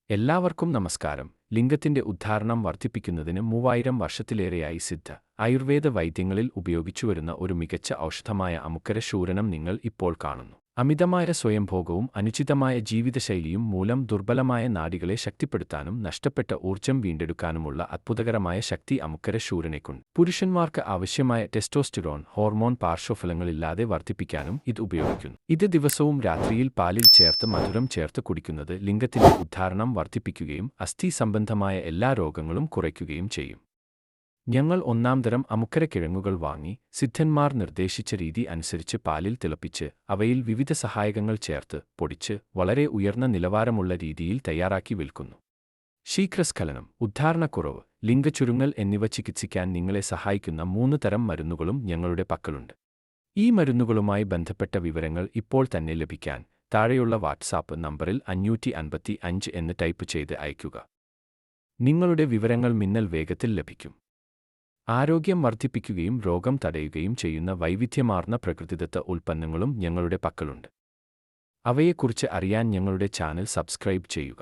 എല്ലാവർക്കും നമസ്കാരം. ലിംഗത്തിന്റെ ഉദ്ധാരണം വർദ്ധിപ്പിക്കുന്നതിന് 3000 വർഷത്തിലേറെയായി സിദ്ധ ആയുർവേദ വൈദ്യങ്ങളിൽ ഉപയോഗിച്ചുവരുന്ന ഒരു മികച്ച ഔഷധമായ അമുക്കര ശൂരണം നിങ്ങൾ ഇപ്പോൾ കാണുന്നു. അമിതമായ സ്വയംഭോഗവും അനുചിതമായ ജീവിതശൈലിയും മൂലം ദുർബലമായ നാഡികളെ ശക്തിപ്പെടുത്താനും നഷ്ടപ്പെട്ട ഊർജ്ജം വീണ്ടെടുക്കാനുമുള്ള അത്ഭുതകരമായ ശക്തി അമുക്കര ശൂരനയ്ക്കുണ്ട്. പുരുഷന്മാർക്ക് ആവശ്യമായ ടെസ്റ്റോസ്റ്റിറോൺ ഹോർമോൺ പാർശ്വഫലങ്ങളില്ലാതെ വർദ്ധിപ്പിക്കാനും ഇത് ഉപയോഗിക്കുന്നു. ഇത് ദിവസവും രാത്രിയിൽ പാലിൽ ചേർത്ത് മധുരം ചേർത്ത് കുടിക്കുന്നത് ലിംഗത്തിന്റെ ഉദ്ധാരണം വർദ്ധിപ്പിക്കുകയും അസ്ഥി സംബന്ധമായ എല്ലാ രോഗങ്ങളും കുറയ്ക്കുകയും ചെയ്യും. ഞങ്ങൾ ഒന്നാംതരം അമുക്കരക്കിഴങ്ങുകൾ വാങ്ങി സിദ്ധന്മാർ നിർദ്ദേശിച്ച രീതി അനുസരിച്ച് പാലിൽ തിളപ്പിച്ച് അവയിൽ വിവിധ സഹായകങ്ങൾ ചേർത്ത് പൊടിച്ച് വളരെ ഉയർന്ന നിലവാരമുള്ള രീതിയിൽ തയ്യാറാക്കി വിൽക്കുന്നു. ശീഘ്രസ്ഖലനം, ഉദ്ധാരണക്കുറവ്, ലിംഗചുരുങ്ങൽ എന്നിവ ചികിത്സിക്കാൻ നിങ്ങളെ സഹായിക്കുന്ന 3 തരം മരുന്നുകളും ഞങ്ങളുടെ പക്കലുണ്ട്. ഈ മരുന്നുകളുമായി ബന്ധപ്പെട്ട വിവരങ്ങൾ ഇപ്പോൾ തന്നെ ലഭിക്കാൻ താഴെയുള്ള വാട്സാപ്പ് നമ്പറിൽ 555 എന്ന് ടൈപ്പ് ചെയ്ത് അയയ്ക്കുക. നിങ്ങളുടെ വിവരങ്ങൾ മിന്നൽ വേഗത്തിൽ ലഭിക്കും. ആരോഗ്യം വർദ്ധിപ്പിക്കുകയും രോഗം തടയുകയും ചെയ്യുന്ന വൈവിധ്യമാർന്ന പ്രകൃതിദത്ത ഉൽപ്പന്നങ്ങളും ഞങ്ങളുടെ പക്കലുണ്ട്. അവയെക്കുറിച്ച് അറിയാൻ ഞങ്ങളുടെ ചാനൽ സബ്സ്ക്രൈബ് ചെയ്യുക.